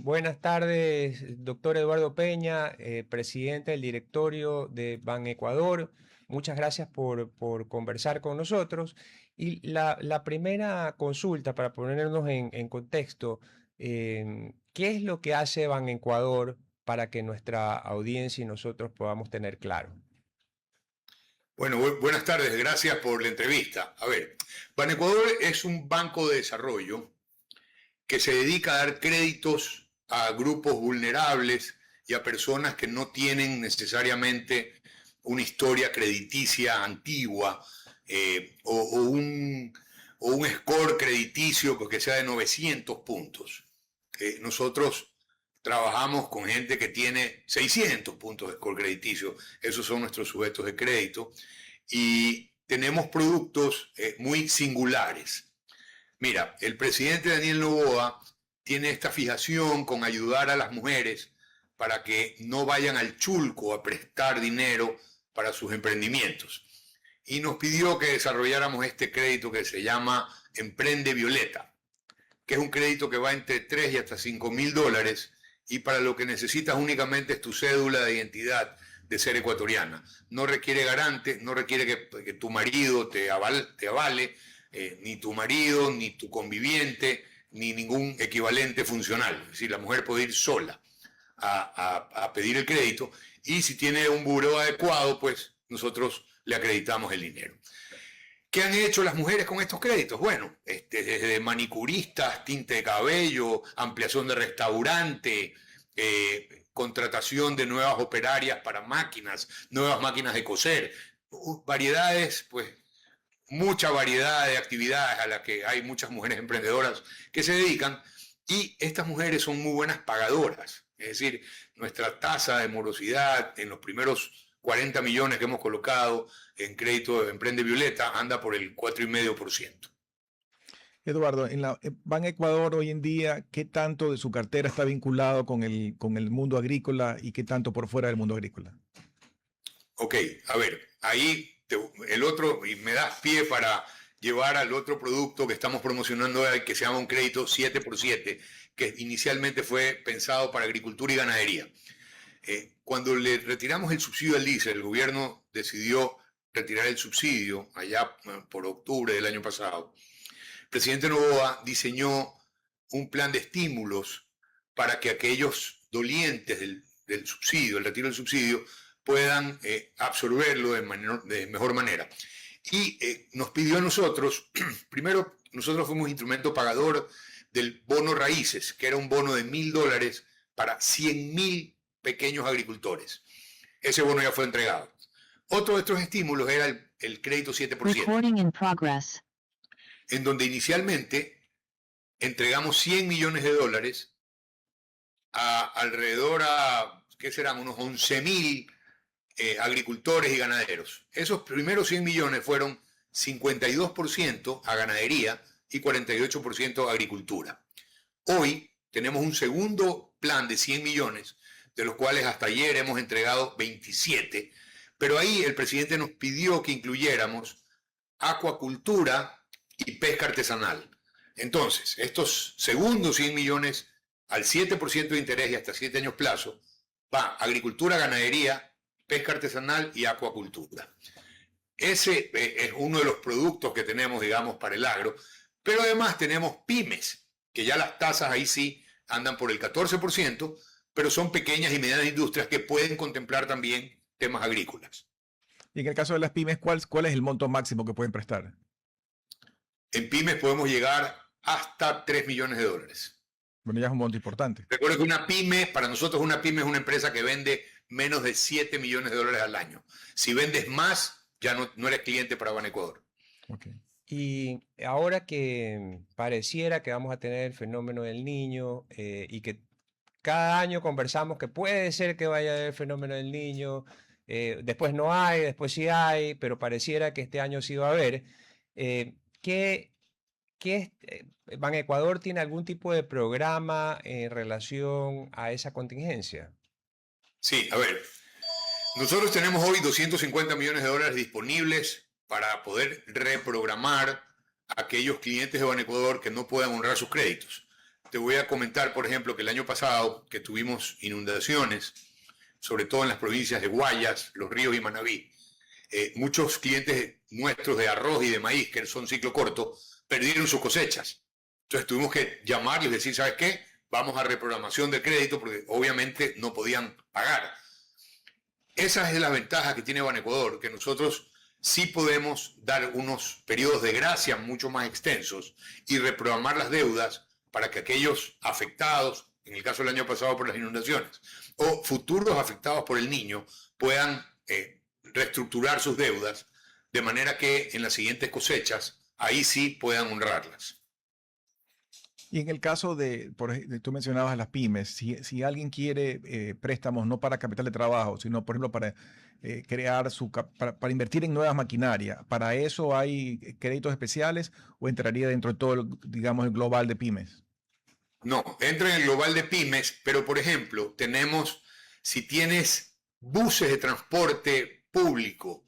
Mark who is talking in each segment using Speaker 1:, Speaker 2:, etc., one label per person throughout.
Speaker 1: Buenas tardes, doctor Eduardo Peña, presidente del directorio de Banecuador. Muchas gracias por conversar con nosotros. Y la primera consulta, para ponernos en contexto, ¿qué es lo que hace Banecuador para que nuestra audiencia y nosotros podamos tener claro?
Speaker 2: Bueno, buenas tardes, gracias por la entrevista. A ver, Banecuador es un banco de desarrollo que se dedica a dar créditos a grupos vulnerables y a personas que no tienen necesariamente una historia crediticia antigua o un score crediticio que sea de 900 puntos. Nosotros trabajamos con gente que tiene 600 puntos de score crediticio, esos son nuestros sujetos de crédito, y tenemos productos muy singulares. Mira, el presidente Daniel Noboa tiene esta fijación con ayudar a las mujeres para que no vayan al chulco a prestar dinero para sus emprendimientos. Y nos pidió que desarrolláramos este crédito que se llama Emprende Violeta, que es un crédito que va entre 3 y hasta $5.000 y para lo que necesitas únicamente es tu cédula de identidad de ser ecuatoriana. No requiere garante, no requiere que tu marido te avale, ni tu marido, ni tu conviviente, ni ningún equivalente funcional. Es decir, la mujer puede ir sola a pedir el crédito y si tiene un buró adecuado, pues nosotros le acreditamos el dinero. ¿Qué han hecho las mujeres con estos créditos? Bueno, desde manicuristas, tinte de cabello, ampliación de restaurante, contratación de nuevas operarias para máquinas, nuevas máquinas de coser, variedades, pues mucha variedad de actividades a las que hay muchas mujeres emprendedoras que se dedican y estas mujeres son muy buenas pagadoras. Es decir, nuestra tasa de morosidad en los primeros 40 millones que hemos colocado en crédito de Emprende Violeta anda por el 4,5%.
Speaker 3: Eduardo, en la Banecuador hoy en día, ¿qué tanto de su cartera está vinculado con el mundo agrícola y qué tanto por fuera del mundo agrícola?
Speaker 2: Ok, a ver, ahí el otro, y me das pie para llevar al otro producto que estamos promocionando hoy, que se llama un crédito 7x7, que inicialmente fue pensado para agricultura y ganadería. Cuando le retiramos el subsidio al diésel, el gobierno decidió retirar el subsidio allá por octubre del año pasado. El presidente Noboa diseñó un plan de estímulos para que aquellos dolientes del subsidio, el retiro del subsidio, puedan absorberlo de mejor manera. Y nos pidió a nosotros, primero nosotros fuimos instrumento pagador del bono raíces, que era un bono de $1.000 para 100.000 pequeños agricultores. Ese bono ya fue entregado. Otro de estos estímulos era el crédito 7%, en donde inicialmente entregamos $100 millones a alrededor ¿qué serán? Unos 11.000 agricultores y ganaderos. Esos primeros 100 millones fueron 52% a ganadería y 48% a agricultura. Hoy tenemos un segundo plan de 100 millones, de los cuales hasta ayer hemos entregado 27, pero ahí el presidente nos pidió que incluyéramos acuacultura y pesca artesanal. Entonces, estos segundos 100 millones al 7% de interés y hasta 7 años plazo, va agricultura, ganadería, pesca artesanal y acuacultura. Ese es uno de los productos que tenemos, digamos, para el agro, pero además tenemos pymes, que ya las tasas ahí sí andan por el 14%, pero son pequeñas y medianas industrias que pueden contemplar también temas agrícolas.
Speaker 3: Y en el caso de las pymes, ¿cuál es el monto máximo que pueden prestar?
Speaker 2: En pymes podemos llegar hasta $3 millones.
Speaker 3: Bueno, ya es un monto importante.
Speaker 2: Recuerda que una pyme, para nosotros una pyme es una empresa que vende menos de $7 millones al año. Si vendes más, ya no eres cliente para Banecuador.
Speaker 3: Okay.
Speaker 1: Y ahora que pareciera que vamos a tener el fenómeno del Niño y que cada año conversamos que puede ser que vaya a haber el fenómeno del Niño, después no hay, después sí hay, pero pareciera que este año sí va a haber. ¿Banecuador tiene algún tipo de programa en relación a esa contingencia?
Speaker 2: Sí, a ver, nosotros tenemos hoy $250 millones disponibles para poder reprogramar a aquellos clientes de Banecuador que no puedan honrar sus créditos. te voy a comentar, por ejemplo, que el año pasado que tuvimos inundaciones, sobre todo en las provincias de Guayas, Los Ríos y Manabí, muchos clientes nuestros de arroz y de maíz, que son ciclo corto, perdieron sus cosechas. Entonces tuvimos que llamarles y decir, ¿sabes qué? Vamos a reprogramación del crédito porque obviamente no podían pagar. Esa es la ventaja que tiene Banecuador, que nosotros sí podemos dar unos periodos de gracia mucho más extensos y reprogramar las deudas para que aquellos afectados, en el caso del año pasado por las inundaciones, o futuros afectados por el Niño, puedan reestructurar sus deudas de manera que en las siguientes cosechas ahí sí puedan honrarlas.
Speaker 3: Y en el caso tú mencionabas a las pymes, si alguien quiere préstamos no para capital de trabajo, sino por ejemplo para crear para invertir en nuevas maquinarias, ¿para eso hay créditos especiales o entraría dentro de todo, digamos, el global de pymes?
Speaker 2: No, entra en el global de pymes, pero por ejemplo, si tienes buses de transporte público,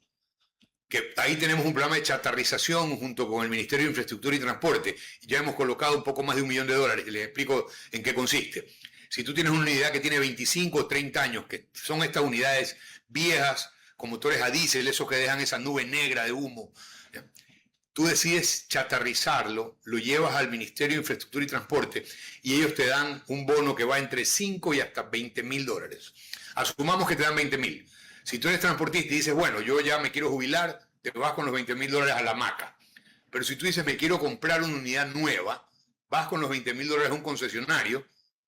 Speaker 2: que ahí tenemos un programa de chatarrización junto con el Ministerio de Infraestructura y Transporte. Ya hemos colocado un poco más de $1 millón y les explico en qué consiste. Si tú tienes una unidad que tiene 25 o 30 años, que son estas unidades viejas, con motores a diésel, esos que dejan esa nube negra de humo, ¿ya? Tú decides chatarrizarlo, lo llevas al Ministerio de Infraestructura y Transporte y ellos te dan un bono que va entre 5 y hasta $20.000. Asumamos que te dan 20.000. Si tú eres transportista y dices, bueno, yo ya me quiero jubilar, te vas con los $20.000 a la hamaca. Pero si tú dices, me quiero comprar una unidad nueva, vas con los $20.000 a un concesionario,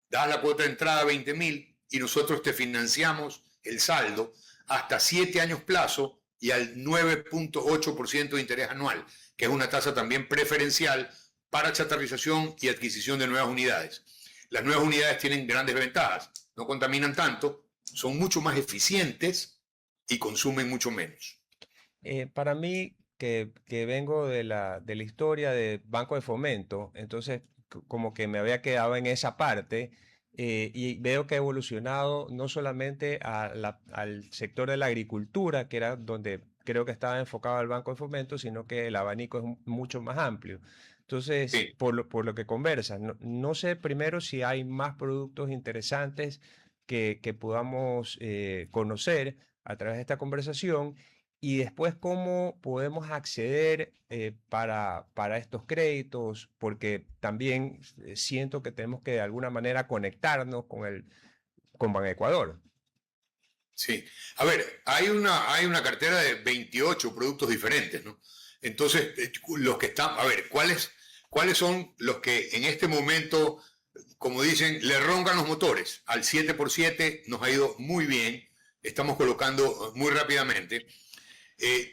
Speaker 2: das la cuota de entrada 20.000 y nosotros te financiamos el saldo hasta 7 años plazo y al 9.8% de interés anual, que es una tasa también preferencial para chatarrización y adquisición de nuevas unidades. Las nuevas unidades tienen grandes ventajas, no contaminan tanto, son mucho más eficientes y consumen mucho menos.
Speaker 1: Para mí, que vengo de la historia de Banco de Fomento, entonces como que me había quedado en esa parte y veo que ha evolucionado no solamente al sector de la agricultura, que era donde creo que estaba enfocado el Banco de Fomento, sino que el abanico es mucho más amplio. Entonces,
Speaker 2: Sí.
Speaker 1: por lo que conversas, no sé primero si hay más productos interesantes que podamos conocer a través de esta conversación y después cómo podemos acceder para estos créditos, porque también siento que tenemos que de alguna manera conectarnos con Banecuador.
Speaker 2: Sí. A ver, hay una cartera de 28 productos diferentes, ¿no? Entonces, los que están, a ver, ¿cuáles son los que en este momento, como dicen, le roncan los motores? Al 7x7 nos ha ido muy bien, estamos colocando muy rápidamente.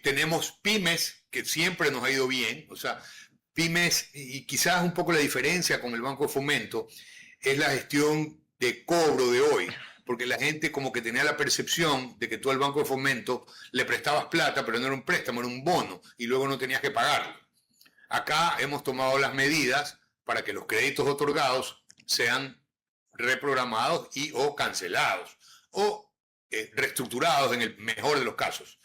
Speaker 2: Tenemos pymes, que siempre nos ha ido bien, o sea, pymes, y quizás un poco la diferencia con el Banco de Fomento, es la gestión de cobro de hoy, porque la gente como que tenía la percepción de que tú al Banco de Fomento le prestabas plata, pero no era un préstamo, era un bono, y luego no tenías que pagarlo. Acá hemos tomado las medidas para que los créditos otorgados sean reprogramados y o cancelados, o reestructurados en el mejor de los casos.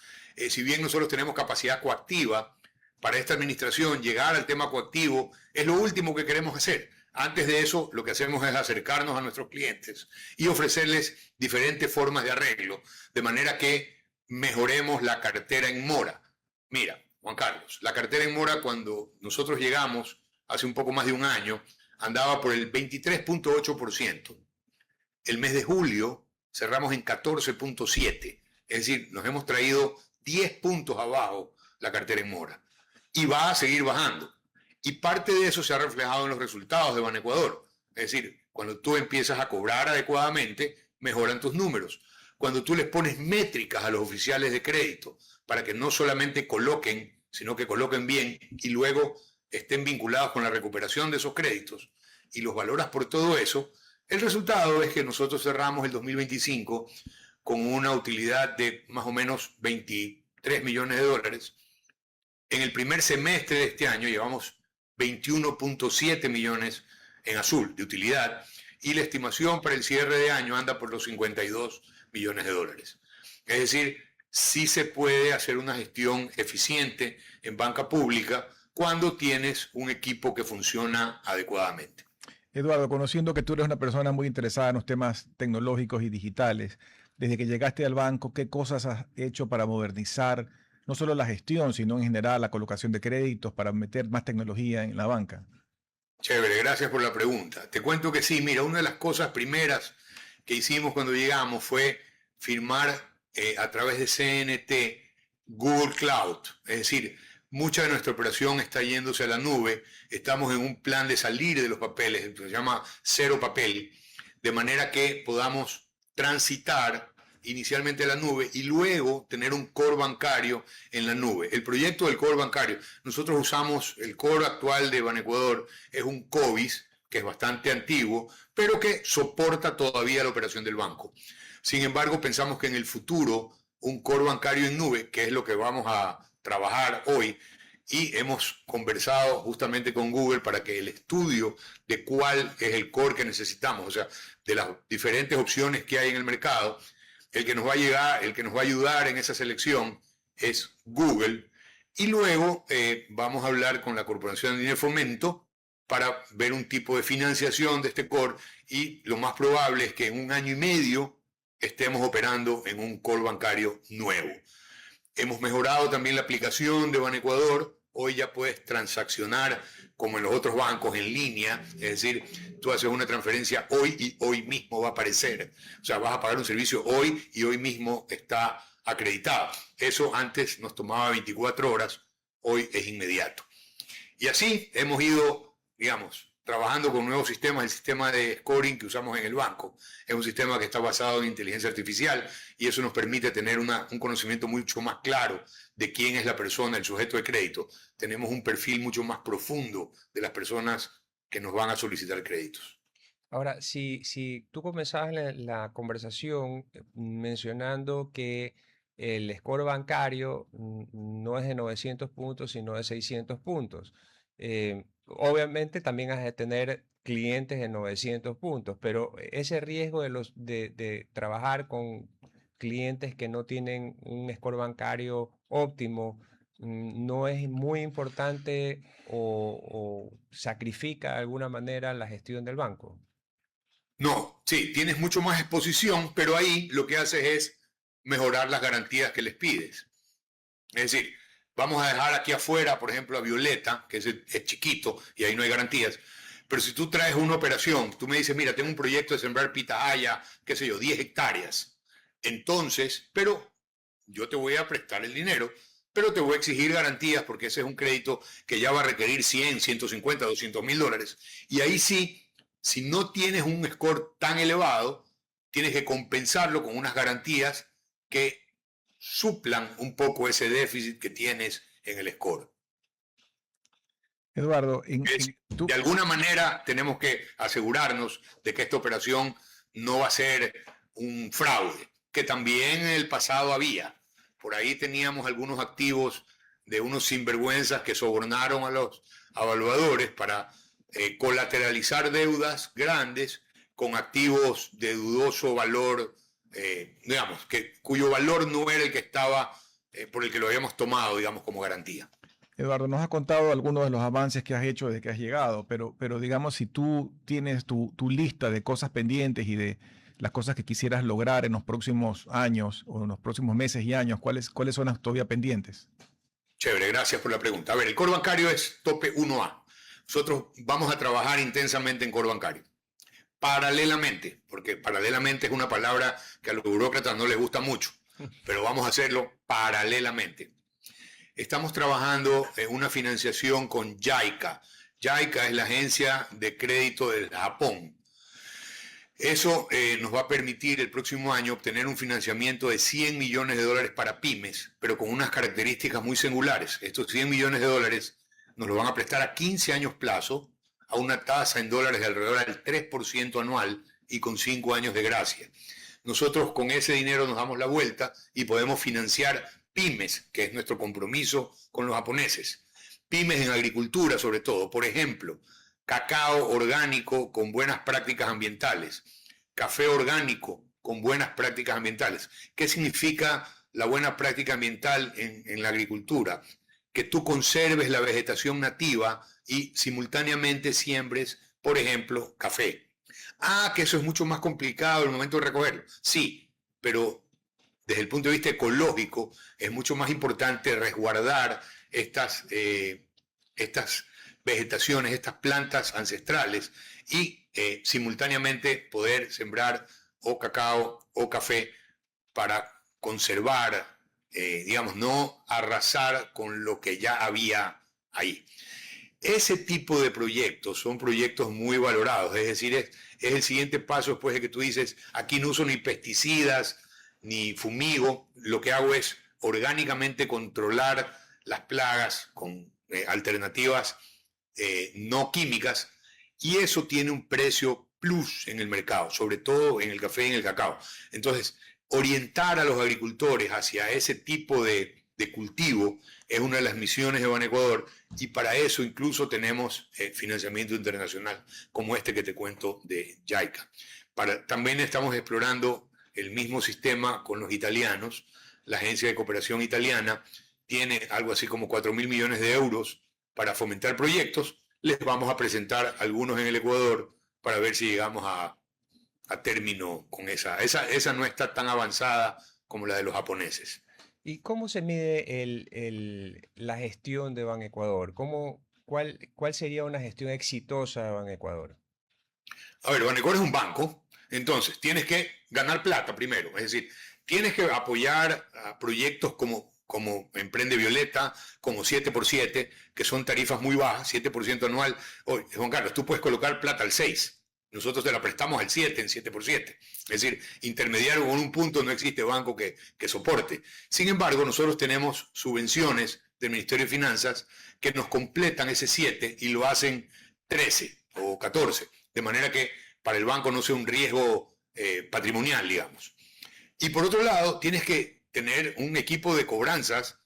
Speaker 2: Si bien nosotros tenemos capacidad coactiva, para esta administración llegar al tema coactivo es lo último que queremos hacer. Antes de eso, lo que hacemos es acercarnos a nuestros clientes y ofrecerles diferentes formas de arreglo, de manera que mejoremos la cartera en mora. Mira, Juan Carlos, la cartera en mora cuando nosotros llegamos hace un poco más de un año, andaba por el 23.8%. El mes de julio cerramos en 14.7%. Es decir, nos hemos traído 10 puntos abajo la cartera en mora. Y va a seguir bajando. Y parte de eso se ha reflejado en los resultados de Banecuador. Es decir, cuando tú empiezas a cobrar adecuadamente, mejoran tus números. Cuando tú les pones métricas a los oficiales de crédito para que no solamente coloquen, sino que coloquen bien y luego estén vinculados con la recuperación de esos créditos y los valoras por todo eso, el resultado es que nosotros cerramos el 2025 con una utilidad de más o menos $23 millones. En el primer semestre de este año llevamos 21.7 millones en azul de utilidad y la estimación para el cierre de año anda por los $52 millones. Es decir, sí se puede hacer una gestión eficiente en banca pública cuando tienes un equipo que funciona adecuadamente.
Speaker 3: Eduardo, conociendo que tú eres una persona muy interesada en los temas tecnológicos y digitales, desde que llegaste al banco, ¿qué cosas has hecho para modernizar no solo la gestión, sino en general la colocación de créditos para meter más tecnología en la banca?
Speaker 2: Chévere, gracias por la pregunta. Te cuento que sí, mira, una de las cosas primeras que hicimos cuando llegamos fue firmar a través de CNT Google Cloud. Es decir, mucha de nuestra operación está yéndose a la nube. Estamos en un plan de salir de los papeles, se llama cero papel, de manera que podamos transitar inicialmente a la nube y luego tener un core bancario en la nube. El proyecto del core bancario, nosotros usamos el core actual de Banecuador, es un COBIS, que es bastante antiguo, pero que soporta todavía la operación del banco. Sin embargo, pensamos que en el futuro un core bancario en nube, que es lo que vamos a trabajar hoy, y hemos conversado justamente con Google para que el estudio de cuál es el core que necesitamos, o sea, de las diferentes opciones que hay en el mercado, el que nos va a llegar, el que nos va a ayudar en esa selección es Google. Y luego vamos a hablar con la Corporación de Fomento para ver un tipo de financiación de este core, y lo más probable es que en 1 año y medio estemos operando en un core bancario nuevo. Hemos mejorado también la aplicación de Banecuador. Hoy ya puedes transaccionar como en los otros bancos en línea, es decir, tú haces una transferencia hoy y hoy mismo va a aparecer. O sea, vas a pagar un servicio hoy y hoy mismo está acreditado. Eso antes nos tomaba 24 horas, hoy es inmediato. Y así hemos ido, digamos, trabajando con nuevos sistemas. El sistema de scoring que usamos en el banco es un sistema que está basado en inteligencia artificial, y eso nos permite tener un conocimiento mucho más claro de quién es la persona, el sujeto de crédito. Tenemos un perfil mucho más profundo de las personas que nos van a solicitar créditos.
Speaker 1: Ahora, si tú comenzabas la conversación mencionando que el score bancario no es de 900 puntos, sino de 600 puntos. Obviamente también has de tener clientes de 900 puntos, pero ese riesgo de trabajar con clientes que no tienen un score bancario óptimo, no es muy importante o sacrifica de alguna manera la gestión del banco.
Speaker 2: No, sí, tienes mucho más exposición, pero ahí lo que haces es mejorar las garantías que les pides. Es decir, vamos a dejar aquí afuera, por ejemplo, a Violeta, que es chiquito y ahí no hay garantías. Pero si tú traes una operación, tú me dices, mira, tengo un proyecto de sembrar pitahaya, qué sé yo, 10 hectáreas. Entonces, pero yo te voy a prestar el dinero, pero te voy a exigir garantías porque ese es un crédito que ya va a requerir 100, 150, 200 mil dólares. Y ahí sí, si no tienes un score tan elevado, tienes que compensarlo con unas garantías que suplan un poco ese déficit que tienes en el score.
Speaker 3: Eduardo,
Speaker 2: De alguna manera tenemos que asegurarnos de que esta operación no va a ser un fraude, que también en el pasado había. Por ahí teníamos algunos activos de unos sinvergüenzas que sobornaron a los evaluadores para colateralizar deudas grandes con activos de dudoso valor, digamos, cuyo valor no era el que estaba, por el que lo habíamos tomado, digamos, como garantía.
Speaker 3: Eduardo, nos has contado algunos de los avances que has hecho desde que has llegado, pero digamos, si tú tienes tu lista de cosas pendientes y de las cosas que quisieras lograr en los próximos años o en los próximos meses y años, ¿cuáles son las todavía pendientes?
Speaker 2: Chévere, gracias por la pregunta. A ver, el core bancario es tope 1A. Nosotros vamos a trabajar intensamente en core bancario. Paralelamente, porque paralelamente es una palabra que a los burócratas no les gusta mucho, pero vamos a hacerlo paralelamente. Estamos trabajando en una financiación con JICA. JICA es la agencia de crédito de Japón. Eso nos va a permitir el próximo año obtener un financiamiento de 100 millones de dólares para pymes, pero con unas características muy singulares. Estos 100 millones de dólares nos lo van a prestar a 15 años plazo, a una tasa en dólares de alrededor del 3% anual y con 5 años de gracia. Nosotros con ese dinero nos damos la vuelta y podemos financiar pymes, que es nuestro compromiso con los japoneses. Pymes en agricultura sobre todo, por ejemplo, cacao orgánico con buenas prácticas ambientales, café orgánico con buenas prácticas ambientales. ¿Qué significa la buena práctica ambiental en la agricultura? Que tú conserves la vegetación nativa y simultáneamente siembres por ejemplo, café. Ah, que eso es mucho más complicado el momento de recogerlo. Sí, pero desde el punto de vista ecológico es mucho más importante resguardar estas vegetaciones, estas plantas ancestrales y simultáneamente poder sembrar o cacao o café para conservar, digamos, no arrasar con lo que ya había ahí. Ese tipo de proyectos son proyectos muy valorados, es decir, es el siguiente paso después de que tú dices, aquí no uso ni pesticidas, ni fumigo, lo que hago es orgánicamente controlar las plagas con alternativas no químicas, y eso tiene un precio plus en el mercado, sobre todo en el café y en el cacao. Entonces, orientar a los agricultores hacia ese tipo de cultivo es una de las misiones de Banecuador, y para eso incluso tenemos financiamiento internacional como este que te cuento de JICA. También estamos explorando el mismo sistema con los italianos. La Agencia de Cooperación Italiana tiene algo así como 4.000 millones de euros para fomentar proyectos. Les vamos a presentar algunos en el Ecuador para ver si llegamos a término con esa. Esa no está tan avanzada como la de los japoneses.
Speaker 1: ¿Y cómo se mide la gestión de Banecuador? ¿Cuál sería una gestión exitosa de Banecuador?
Speaker 2: A ver, Banecuador es un banco, entonces tienes que ganar plata primero, es decir, tienes que apoyar a proyectos como Emprende Violeta, como 7x7, que son tarifas muy bajas, 7% anual. Oye, Juan Carlos, tú puedes colocar plata al 6%. Nosotros te la prestamos al 7 en 7x7. Es decir, intermediario con un punto no existe banco que soporte. Sin embargo, nosotros tenemos subvenciones del Ministerio de Finanzas que nos completan ese 7 y lo hacen 13 o 14. De manera que para el banco no sea un riesgo patrimonial, digamos. Y por otro lado, tienes que tener un equipo de cobranzas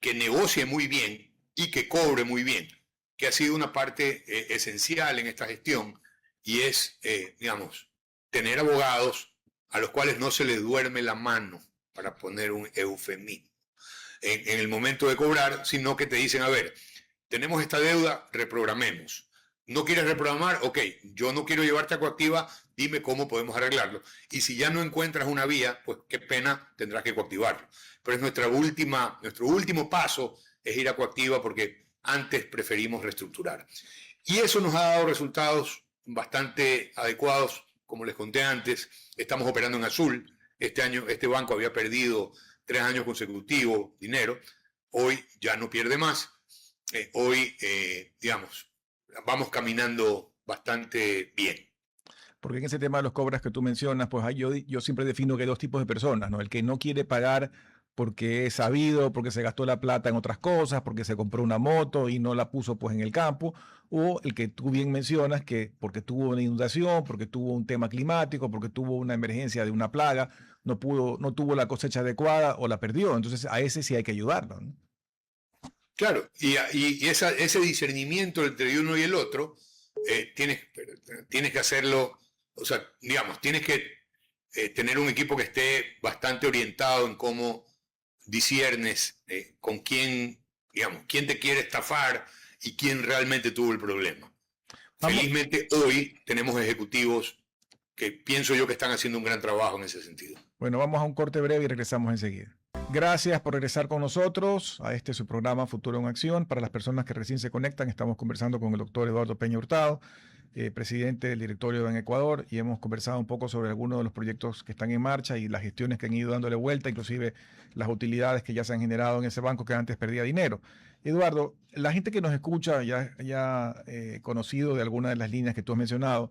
Speaker 2: que negocie muy bien y que cobre muy bien, que ha sido una parte esencial en esta gestión, y es, digamos, tener abogados a los cuales no se les duerme la mano, para poner un eufemismo, en el momento de cobrar, sino que te dicen, a ver, tenemos esta deuda, reprogramemos. ¿No quieres reprogramar? Ok, yo no quiero llevarte a coactiva, dime cómo podemos arreglarlo. Y si ya no encuentras una vía, pues qué pena, tendrás que coactivarlo. Pero es nuestro último paso es ir a coactiva, porque antes preferimos reestructurar. Y eso nos ha dado resultados bastante adecuados. Como les conté antes, estamos operando en azul. Este año este banco había perdido 3 años consecutivos dinero. Hoy ya no pierde más. Hoy, digamos, vamos caminando bastante bien.
Speaker 3: Porque en ese tema de los cobras que tú mencionas, pues yo siempre defino que hay dos tipos de personas, ¿no? El que no quiere pagar porque es sabido, porque se gastó la plata en otras cosas, porque se compró una moto y no la puso pues en el campo, o el que tú bien mencionas que porque tuvo una inundación, porque tuvo un tema climático, porque tuvo una emergencia de una plaga, no tuvo la cosecha adecuada o la perdió. Entonces a ese sí hay que ayudarlo, ¿no?
Speaker 2: Claro, y ese discernimiento entre uno y el otro, tienes que hacerlo, o sea, digamos, tienes que tener un equipo que esté bastante orientado en cómo disiernes con quién, digamos, quién te quiere estafar y quién realmente tuvo el problema.
Speaker 3: Vamos,
Speaker 2: Felizmente hoy tenemos ejecutivos que pienso yo que están haciendo un gran trabajo en ese sentido.
Speaker 3: bueno, vamos a un corte breve y regresamos enseguida. Gracias por regresar con nosotros a su programa Futuro en Acción. Para las personas que recién se conectan, estamos conversando con el doctor Eduardo Peña Hurtado, presidente del directorio de Banecuador, y hemos conversado un poco sobre algunos de los proyectos que están en marcha y las gestiones que han ido dándole vuelta, inclusive las utilidades que ya se han generado en ese banco que antes perdía dinero. Eduardo, la gente que nos escucha ya conocido de algunas de las líneas que tú has mencionado,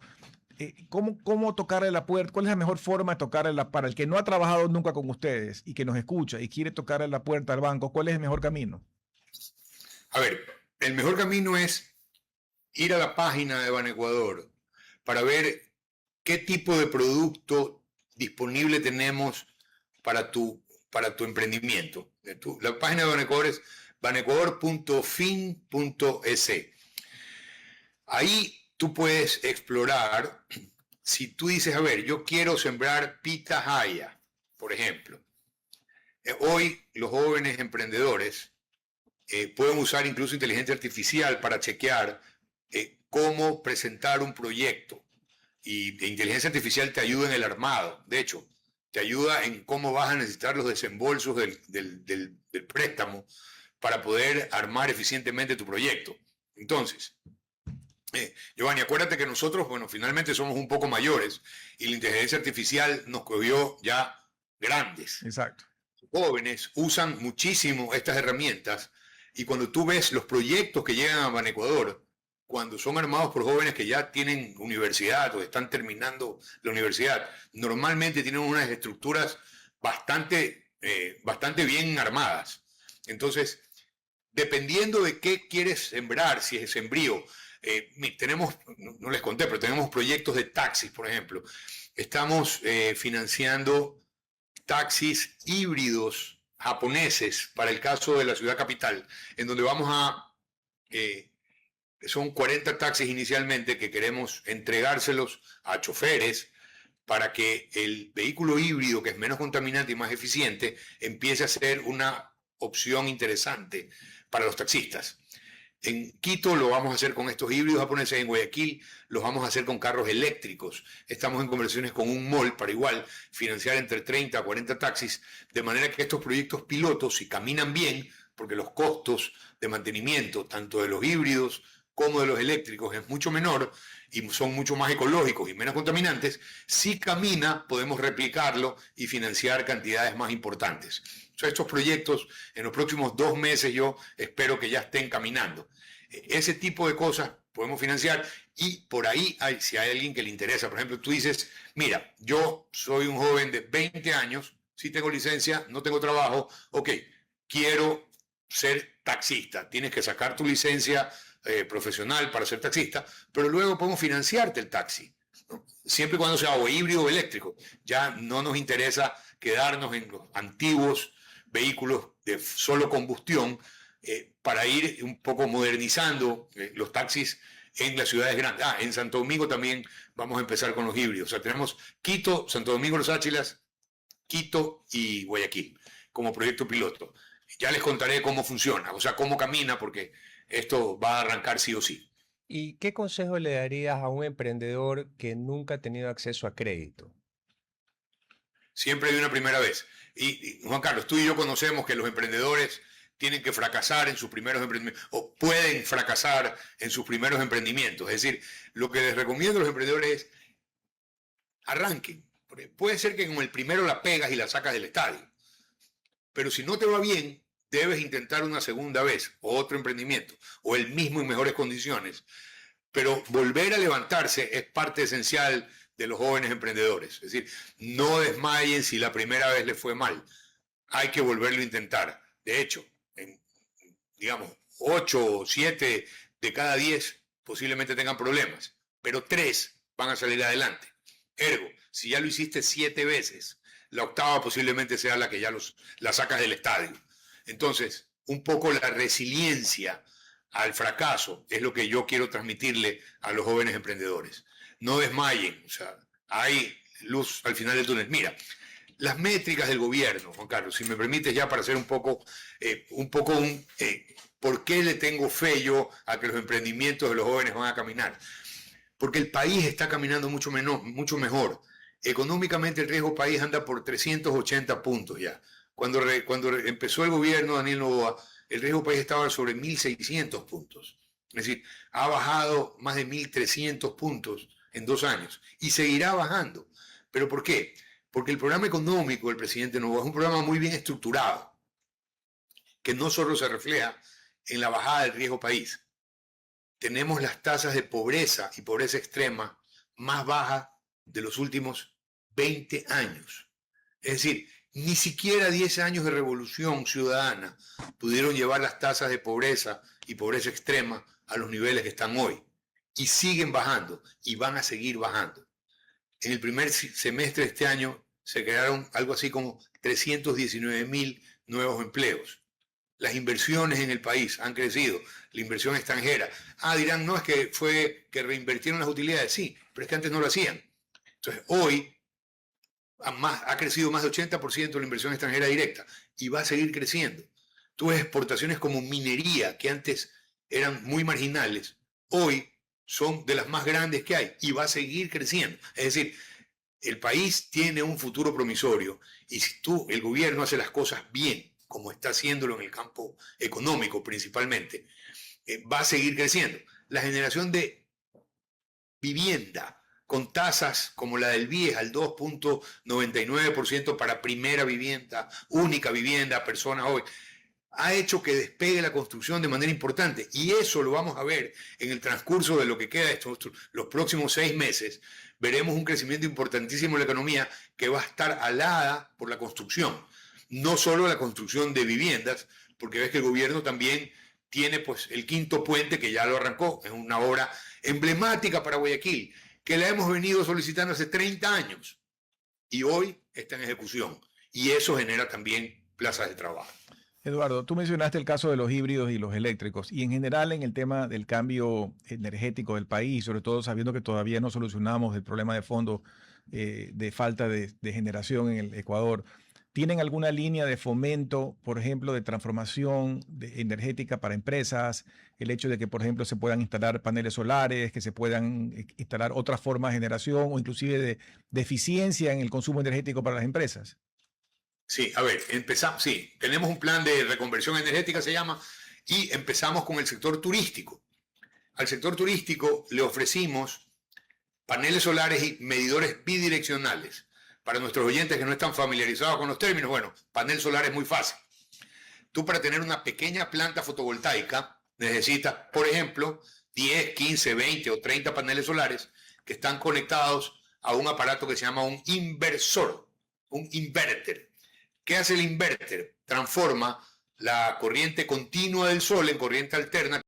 Speaker 3: ¿cómo tocarle la puerta? ¿Cuál es la mejor forma de tocarle para el que no ha trabajado nunca con ustedes y que nos escucha y quiere tocarle la puerta al banco? ¿Cuál es el mejor camino?
Speaker 2: A ver, el mejor camino es ir a la página de Banecuador para ver qué tipo de producto disponible tenemos para tu emprendimiento. La página de Banecuador es banecuador.fin.es. Ahí tú puedes explorar. Si tú dices, a ver, yo quiero sembrar pitahaya, por ejemplo. Hoy los jóvenes emprendedores pueden usar incluso inteligencia artificial para chequear cómo presentar un proyecto. Y la inteligencia artificial te ayuda en el armado. De hecho, te ayuda en cómo vas a necesitar los desembolsos del préstamo para poder armar eficientemente tu proyecto. Entonces, Giovanni, acuérdate que nosotros, bueno, finalmente somos un poco mayores y la inteligencia artificial nos cogió ya grandes.
Speaker 3: Exacto.
Speaker 2: Jóvenes usan muchísimo estas herramientas y cuando tú ves los proyectos que llegan a Banecuador, cuando son armados por jóvenes que ya tienen universidad o están terminando la universidad, normalmente tienen unas estructuras bastante bien armadas. Entonces, dependiendo de qué quieres sembrar, si es sembrío, tenemos, no les conté, pero tenemos proyectos de taxis, por ejemplo. Estamos financiando taxis híbridos japoneses para el caso de la ciudad capital, en donde vamos a... son 40 taxis inicialmente que queremos entregárselos a choferes para que el vehículo híbrido, que es menos contaminante y más eficiente, empiece a ser una opción interesante para los taxistas. En Quito lo vamos a hacer con estos híbridos japoneses, en Guayaquil los vamos a hacer con carros eléctricos. Estamos en conversaciones con un mall para igual financiar entre 30 a 40 taxis, de manera que estos proyectos pilotos, si caminan bien, porque los costos de mantenimiento, tanto de los híbridos como de los eléctricos, es mucho menor y son mucho más ecológicos y menos contaminantes, si camina podemos replicarlo y financiar cantidades más importantes. O sea, estos proyectos en los próximos 2 meses yo espero que ya estén caminando. Ese tipo de cosas podemos financiar y por ahí si hay alguien que le interesa, por ejemplo, tú dices, mira, yo soy un joven de 20 años, sí tengo licencia, no tengo trabajo, ok, quiero ser taxista, tienes que sacar tu licencia profesional para ser taxista, pero luego podemos financiarte el taxi, ¿no? Siempre y cuando sea o híbrido o eléctrico. Ya no nos interesa quedarnos en los antiguos vehículos de solo combustión para ir un poco modernizando los taxis en las ciudades grandes. En Santo Domingo también vamos a empezar con los híbridos. O sea, tenemos Quito, Santo Domingo, Los Áchilas, Quito y Guayaquil como proyecto piloto. Ya les contaré cómo funciona, o sea, cómo camina, porque esto va a arrancar sí o sí.
Speaker 1: ¿Y qué consejo le darías a un emprendedor que nunca ha tenido acceso a crédito?
Speaker 2: Siempre hay una primera vez. Juan Carlos, tú y yo conocemos que los emprendedores tienen que fracasar en sus primeros emprendimientos o pueden fracasar en sus primeros emprendimientos. Es decir, lo que les recomiendo a los emprendedores es arranquen. Porque puede ser que con el primero la pegas y la sacas del estadio. Pero si no te va bien, debes intentar una segunda vez o otro emprendimiento o el mismo en mejores condiciones. Pero volver a levantarse es parte esencial de los jóvenes emprendedores. Es decir, no desmayen si la primera vez les fue mal. Hay que volverlo a intentar. De hecho, digamos, 8 o 7 de cada 10 posiblemente tengan problemas, pero 3 van a salir adelante. Ergo, si ya lo hiciste 7 veces, la octava posiblemente sea la que ya la sacas del estadio. Entonces, un poco la resiliencia al fracaso es lo que yo quiero transmitirle a los jóvenes emprendedores. No desmayen, o sea, hay luz al final del túnel. Mira, las métricas del gobierno, Juan Carlos, si me permites ya para hacer un poco ¿por qué le tengo fe yo a que los emprendimientos de los jóvenes van a caminar? Porque el país está caminando mucho mejor. Económicamente el riesgo país anda por 380 puntos ya. Cuando empezó el gobierno de Daniel Noboa, el riesgo país estaba sobre 1.600 puntos. Es decir, ha bajado más de 1.300 puntos en 2 años y seguirá bajando. ¿Pero por qué? Porque el programa económico del presidente Noboa es un programa muy bien estructurado, que no solo se refleja en la bajada del riesgo país. Tenemos las tasas de pobreza y pobreza extrema más bajas de los últimos 20 años. Es decir, ni siquiera 10 años de revolución ciudadana pudieron llevar las tasas de pobreza y pobreza extrema a los niveles que están hoy. Y siguen bajando y van a seguir bajando. En el primer semestre de este año se crearon algo así como 319.000 nuevos empleos. Las inversiones en el país han crecido, la inversión extranjera. Dirán, no, es que fue que reinvirtieron las utilidades. Sí, pero es que antes no lo hacían. Entonces, hoy ha crecido más de 80% la inversión extranjera directa y va a seguir creciendo. Tú ves exportaciones como minería, que antes eran muy marginales, hoy son de las más grandes que hay y va a seguir creciendo. Es decir, el país tiene un futuro promisorio y si el gobierno hace las cosas bien, como está haciéndolo en el campo económico principalmente, va a seguir creciendo. La generación de vivienda con tasas como la del BIES al 2.99% para primera vivienda, única vivienda, personas hoy, ha hecho que despegue la construcción de manera importante y eso lo vamos a ver en el transcurso de lo que queda de los próximos 6 meses. Veremos un crecimiento importantísimo en la economía que va a estar alada por la construcción, no solo la construcción de viviendas, porque ves que el gobierno también tiene pues el quinto puente que ya lo arrancó, es una obra emblemática para Guayaquil, que la hemos venido solicitando hace 30 años y hoy está en ejecución y eso genera también plazas de trabajo.
Speaker 3: Eduardo, tú mencionaste el caso de los híbridos y los eléctricos y en general en el tema del cambio energético del país, sobre todo sabiendo que todavía no solucionamos el problema de fondo de falta de generación en el Ecuador. ¿Tienen alguna línea de fomento, por ejemplo, de transformación energética para empresas? El hecho de que, por ejemplo, se puedan instalar paneles solares, que se puedan instalar otras formas de generación o inclusive de eficiencia en el consumo energético para las empresas.
Speaker 2: Sí, a ver, empezamos, sí, tenemos un plan de reconversión energética, se llama, y empezamos con el sector turístico. Al sector turístico le ofrecimos paneles solares y medidores bidireccionales. Para nuestros oyentes que no están familiarizados con los términos, bueno, panel solar es muy fácil. Tú para tener una pequeña planta fotovoltaica necesitas, por ejemplo, 10, 15, 20 o 30 paneles solares que están conectados a un aparato que se llama un inversor, un inverter. ¿Qué hace el inverter? Transforma la corriente continua del sol en corriente alterna